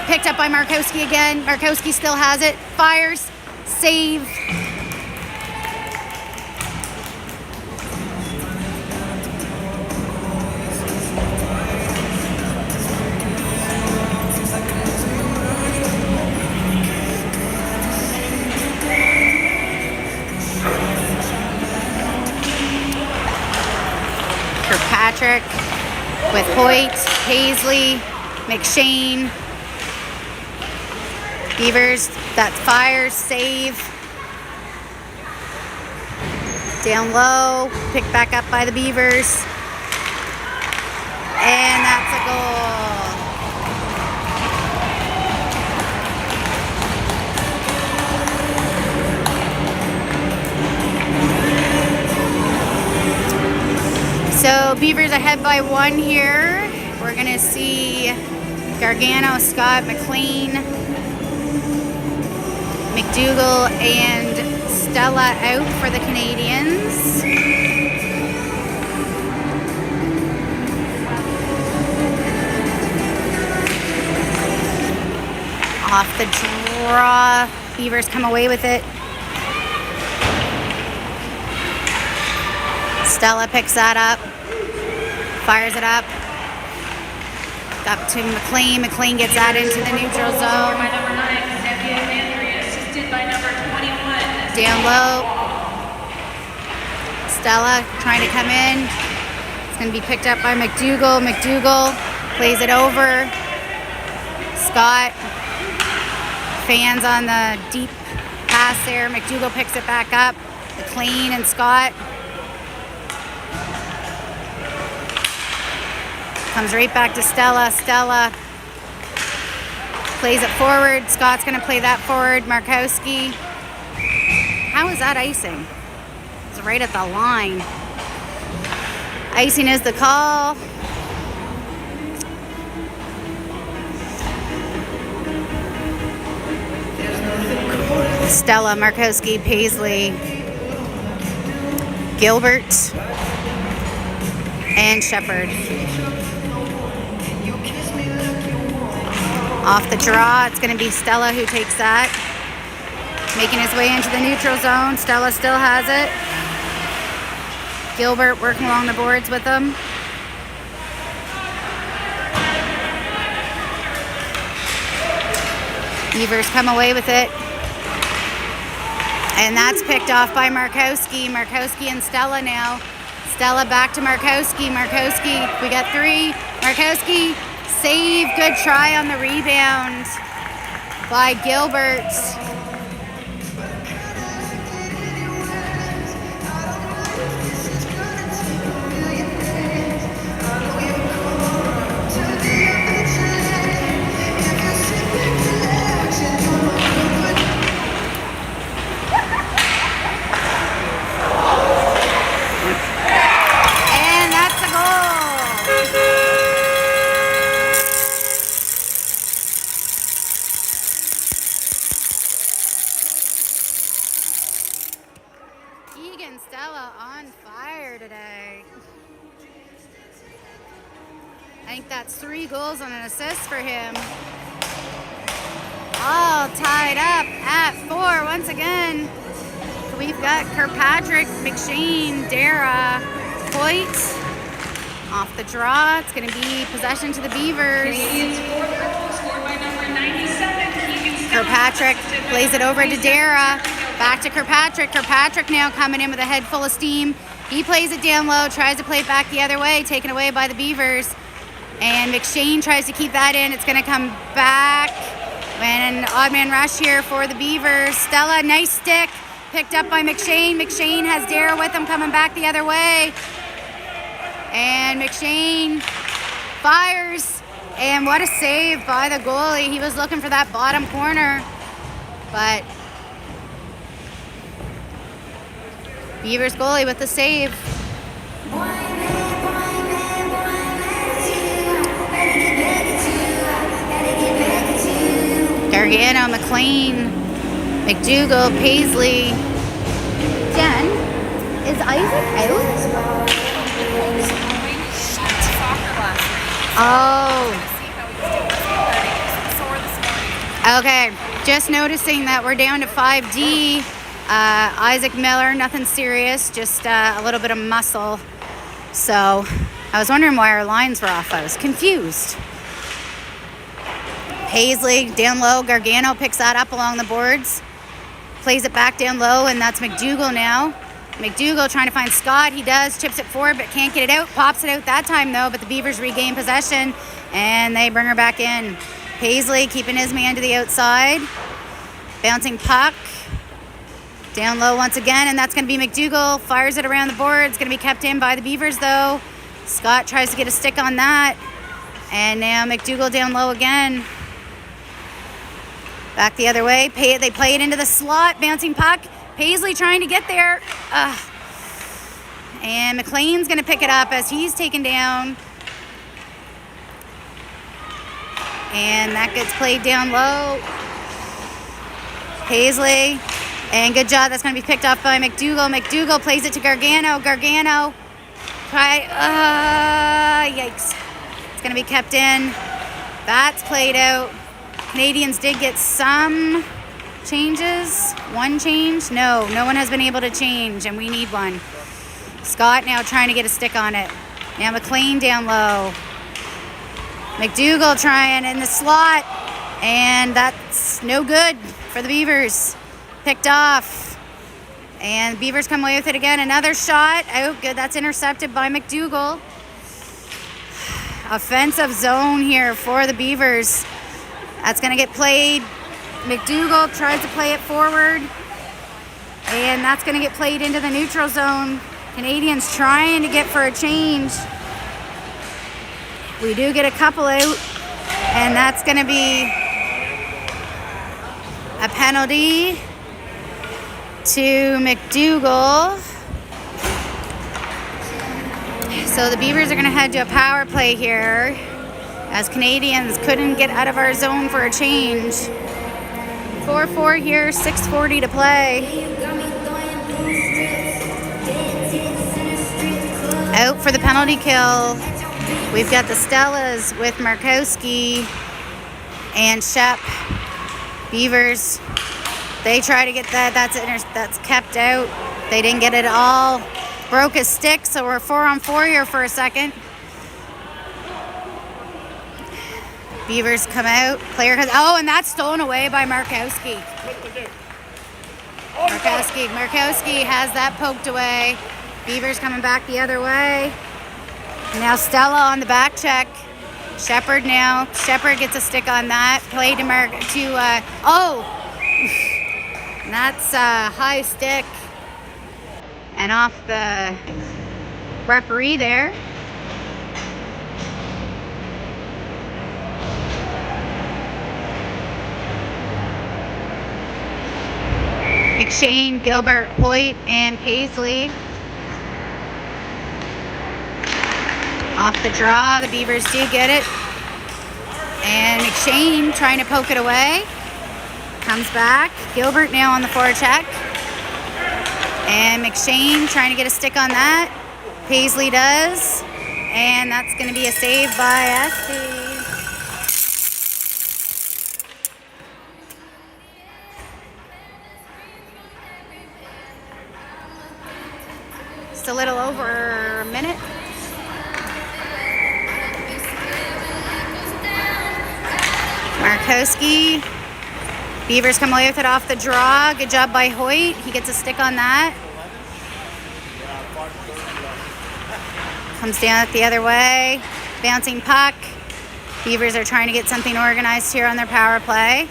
Picked up by Markowski again. Markowski still has it. Fires. Save. Kirkpatrick with Hoyt, Paisley, McShane. Beavers, that fires, save. Down low, picked back up by the Beavers. And that's a goal. So Beavers ahead by 1 here. We're gonna see Gargano, Scott, McLean, McDougall, and Stella out for the Canadians. Off the draw, Beavers come away with it. Stella picks that up, fires it up. Up to McLean. McLean gets that into the neutral zone. By number 9, Xavier Landry, assisted by number 21. Down low. Stella trying to come in. It's going to be picked up by McDougall. McDougall plays it over. Scott fans on the deep pass there. McDougall picks it back up. McLean and Scott. Comes right back to Stella. Stella plays it forward. Scott's going to play that forward. Markowski. How is that icing? It's right at the line. Icing is the call. Stella, Markowski, Paisley, Gilbert, and Shepard. Off the draw, it's going to be Stella who takes that. Making his way into the neutral zone. Stella still has it. Gilbert working along the boards with him. Beavers come away with it. And that's picked off by Markowski. Markowski and Stella now. Stella back to Markowski. Markowski, we got 3. Markowski. Save, good try on the rebound by Gilbert. And that's a goal. Stella on fire today. I think that's 3 goals and an assist for him. All tied up at 4 once again. We've got Kirkpatrick, McShane, Dara, Hoyt. Off the draw, it's going to be possession to the Beavers. Kirkpatrick plays it over to Dara. Back to Kirkpatrick. Kirkpatrick now coming in with a head full of steam. He plays it down low, tries to play it back the other way, taken away by the Beavers. And McShane tries to keep that in. It's going to come back. And an odd man rush here for the Beavers. Stella, nice stick. Picked up by McShane. McShane has Dara with him coming back the other way. And McShane fires. And what a save by the goalie. He was looking for that bottom corner. But Beavers goalie with the save. Gargano, McLean, McDougall, Paisley. Jen, is Isaac out? Oh. Okay, just noticing that we're down to 5D. Isaac Miller, nothing serious, just a little bit of muscle. So I was wondering why our lines were off. I was confused. Paisley down low. Gargano picks that up along the boards. Plays it back down low, and that's McDougall now. McDougall trying to find Scott. He does. Chips it forward, but can't get it out. Pops it out that time, though, but the Beavers regain possession, and they bring her back in. Paisley keeping his man to the outside. Bouncing puck. Down low once again, and that's going to be McDougall. Fires it around the board. It's going to be kept in by the Beavers, though. Scott tries to get a stick on that. And now McDougall down low again. Back the other way. They play it into the slot. Bouncing puck. Paisley trying to get there. And McLean's going to pick it up as he's taken down. And that gets played down low. Paisley. And good job. That's going to be picked off by McDougall. McDougall plays it to Gargano. Gargano. Yikes. It's going to be kept in. That's played out. Canadians did get some changes. One change. No one has been able to change, and we need one. Scott now trying to get a stick on it. Now McLean down low. McDougall trying in the slot, and that's no good for the Beavers. Picked off. And the Beavers come away with it again. Another shot. Oh, good. That's intercepted by McDougall. Offensive zone here for the Beavers. That's going to get played. McDougall tries to play it forward. And that's going to get played into the neutral zone. Canadians trying to get for a change. We do get a couple out. And that's going to be a penalty to McDougall. So the Beavers are going to head to a power play here as Canadians couldn't get out of our zone for a change. 4-4 here, 6:40 to play. Out for the penalty kill. We've got the Stellas with Markowski and Shep. Beavers, they try to get that. That's kept out. They didn't get it all. Broke his stick, so we're 4-on-4 here for a second. Beavers come out. Player has. Oh, and that's stolen away by Markowski. Markowski has that poked away. Beavers coming back the other way. Now Stella on the back check. Shepard now. Shepard gets a stick on that. Play to And that's a high stick. And off the referee there. McShane, Gilbert, Hoyt, and Paisley. Off the draw, the Beavers do get it. And McShane trying to poke it away. Comes back. Gilbert now on the forecheck. And McShane trying to get a stick on that. Paisley does. And that's going to be a save by Esty. Just a little over a minute. Markowski Beavers come away with it off the draw. Good job by Hoyt. He gets a stick on that. Comes down it the other way. Bouncing puck. Beavers are trying to get something organized here on their power play.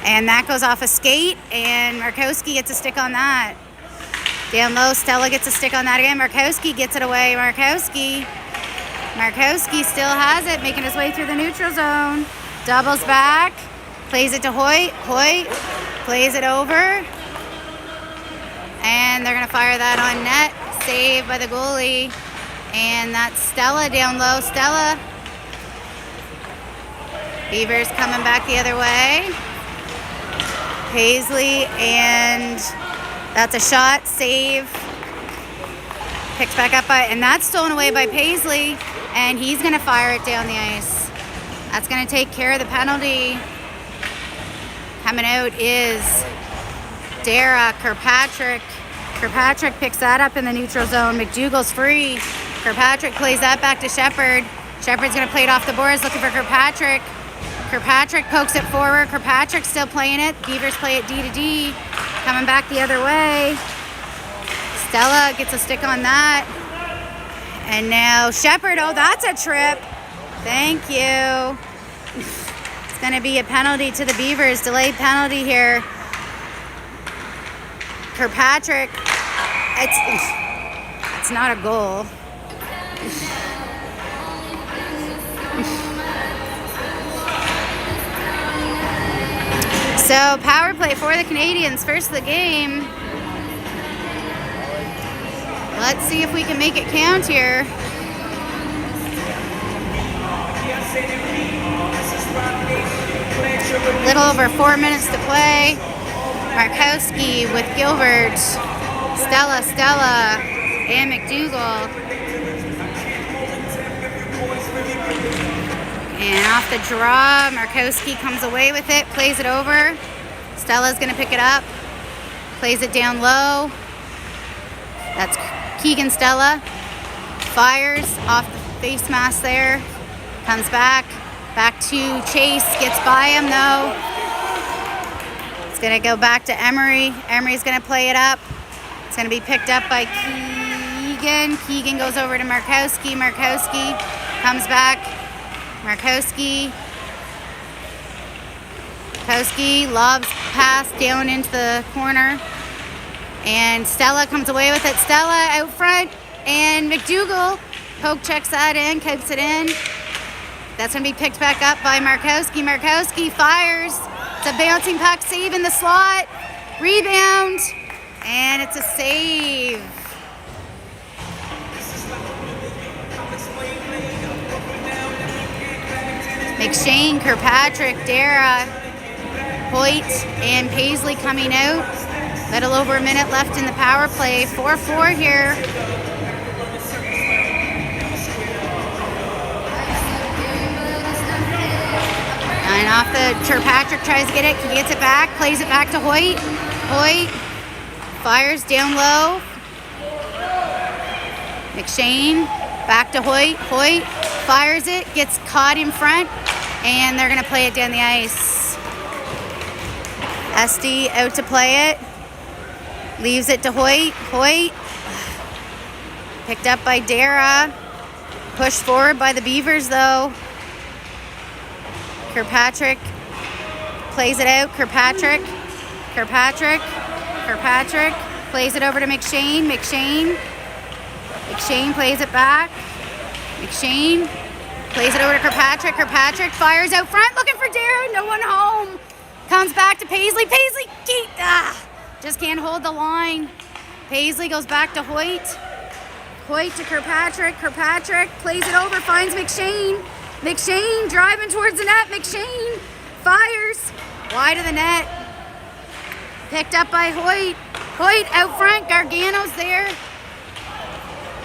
And that goes off a skate, and Markowski gets a stick on that. Down low, Stella gets a stick on that again. Markowski gets it away. Markowski still has it, making his way through the neutral zone. Doubles back, plays it to Hoyt. Hoyt plays it over. And they're going to fire that on net. Saved by the goalie. And that's Stella down low. Stella. Beavers coming back the other way. Paisley, and that's a shot. Save. Picked back up by, and that's stolen away by Paisley. And he's going to fire it down the ice. That's going to take care of the penalty. Coming out is Dara Kirkpatrick. Kirkpatrick picks that up in the neutral zone. McDougall's free. Kirkpatrick plays that back to Shepard. Shepard's going to play it off the boards, looking for Kirkpatrick. Kirkpatrick pokes it forward. Kirkpatrick's still playing it. Beavers play it D to D. Coming back the other way. Stella gets a stick on that. And now Shepard. Oh, that's a trip. Thank you. It's going to be a penalty to the Beavers. Delayed penalty here. Kirkpatrick. It's not a goal. So power play for the Canadians, first of the game. Let's see if we can make it count here. Little over 4 minutes to play. Markowski with Gilbert, Stella, and McDougall. And off the draw, Markowski comes away with it, plays it over. Stella's going to pick it up, plays it down low. That's Keegan Stella. Fires off the face mask there. Comes back to Chase. Gets by him though. It's going to go back to Emery. Emery's going to play it up. It's going to be picked up by Keegan. Keegan goes over to Markowski. Markowski comes back. Markowski lobs pass down into the corner. And Stella comes away with it. Stella out front. And McDougall poke checks that in, keeps it in. That's going to be picked back up by Markowski. Markowski fires. It's a bouncing puck, save in the slot. Rebound. And it's a save. McShane, Kirkpatrick, Dara, Hoyt, and Paisley coming out. Little over a minute left in the power play. 4-4 here. And off the Kirkpatrick tries to get it. He gets it back. Plays it back to Hoyt. Hoyt fires down low. McShane back to Hoyt. Hoyt fires it. Gets caught in front. And they're going to play it down the ice. SD out to play it. Leaves it to Hoyt. Hoyt picked up by Dara. Pushed forward by the Beavers though. Kirkpatrick plays it out. Kirkpatrick plays it over to McShane. McShane plays it back. McShane plays it over to Kirkpatrick. Kirkpatrick fires out front, looking for Dara. No one home. Comes back to Paisley. Paisley just can't hold the line. Paisley goes back to Hoyt. Hoyt to Kirkpatrick. Kirkpatrick plays it over, finds McShane. McShane driving towards the net. McShane fires wide of the net. Picked up by Hoyt. Hoyt out front. Gargano's there.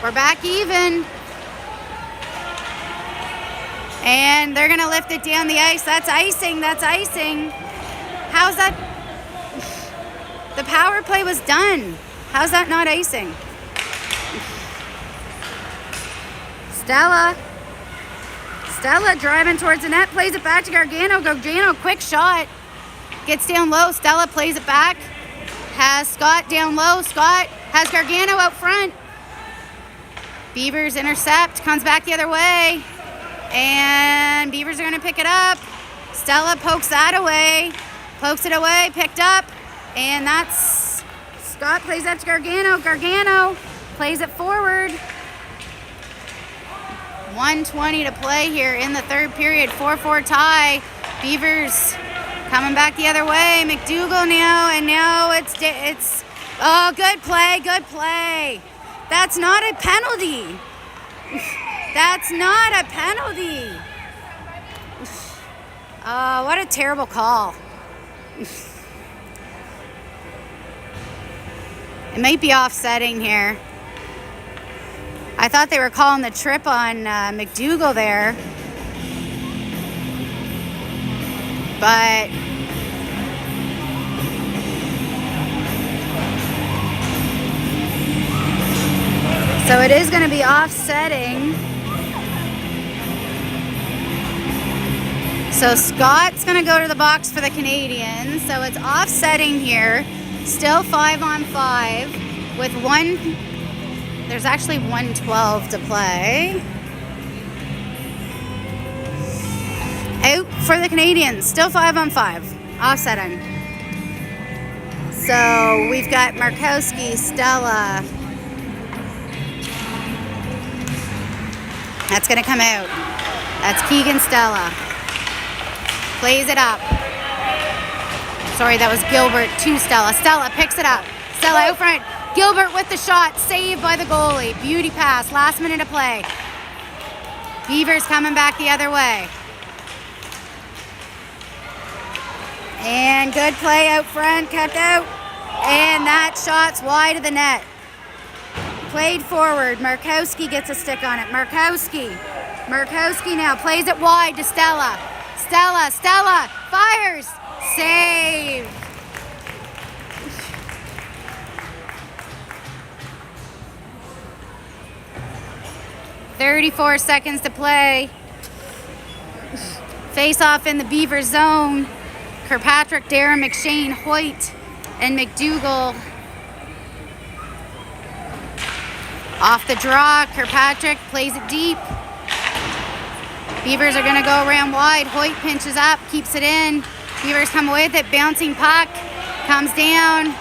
We're back even. And they're going to lift it down the ice. That's icing. That's icing. How's that? The power play was done. How's that not icing? Stella driving towards the net, plays it back to Gargano. Gargano, quick shot. gets down low. Stella plays it back. Has Scott down low. Scott has Gargano out front. Beavers intercept, comes back the other way. And Beavers are going to pick it up. Stella pokes that away. Pokes it away, picked up. And that's, Scott plays that to Gargano. Gargano plays it forward. 1:20 to play here in the third period. 4-4 tie. Beavers coming back the other way. McDougall now, and now it's oh, good play, good play. That's not a penalty. That's not a penalty. Oh, what a terrible call. It might be offsetting here. I thought they were calling the trip on McDougall there. But so it is going to be offsetting. So Scott's going to go to the box for the Canadians. So it's offsetting here. Still 5-on-5 with one. There's actually 1:12 to play. Out for the Canadians. Still 5-on-5. Offsetting. So we've got Markowski, Stella. That's going to come out. That's Keegan Stella. Plays it up. Sorry, that was Gilbert to Stella. Stella picks it up. Stella out front. Gilbert with the shot. Saved by the goalie. Beauty pass. Last minute of play. Beavers coming back the other way. And good play out front. Kept out. And that shot's wide of the net. Played forward. Markowski gets a stick on it. Markowski now plays it wide to Stella. Stella fires. Save. .34 seconds to play. Face off in the Beaver zone. Kirkpatrick, Darren, McShane, Hoyt, and McDougall. Off the draw, Kirkpatrick plays it deep. Beavers are going to go around wide. Hoyt pinches up, keeps it in. Beavers come away with it. Bouncing puck. Comes down.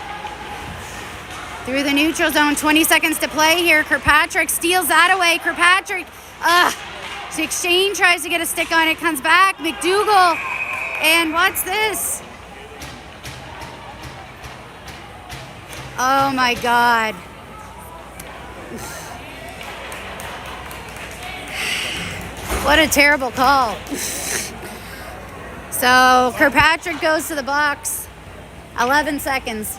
Through the neutral zone. 20 seconds to play here. Kirkpatrick steals that away. Kirkpatrick. McShane tries to get a stick on it. Comes back. McDougall. And what's this? Oh my God. What a terrible call. So Kirkpatrick goes to the box. 11 seconds.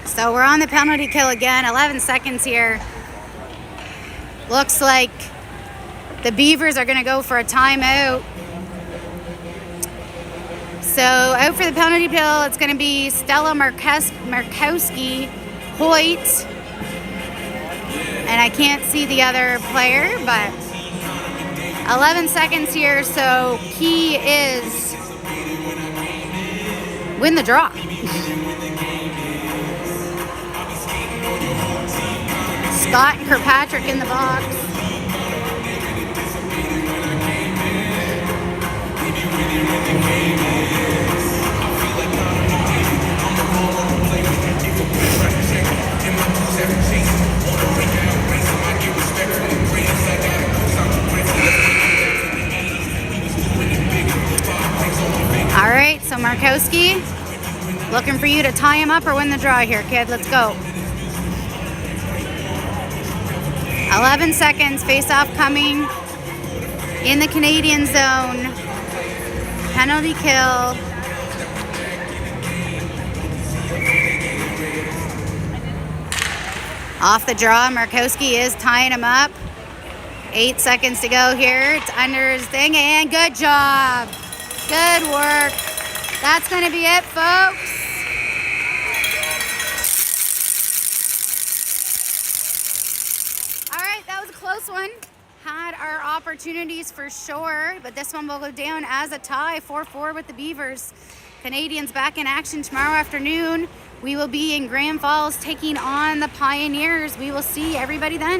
So we're on the penalty kill again. 11 seconds here. Looks like the Beavers are going to go for a timeout. So out for the penalty kill, it's going to be Stella Markowski, Hoyt, and I can't see the other player, but 11 seconds here, so key is win the draw. Scott and Kirkpatrick in the box. All right, so Markowski, looking for you to tie him up or win the draw here, kid. Let's go. 11 seconds, face-off coming in the Canadian zone. Penalty kill. Off the draw, Markowski is tying him up. 8 seconds to go here. It's under his thing, and good job. Good work. That's going to be it, folks. All right, that was a close one. had our opportunities for sure, but this one will go down as a tie, 4-4 with the Beavers. Canadians back in action tomorrow afternoon. We will be in Grand Falls taking on the Pioneers. We will see everybody then.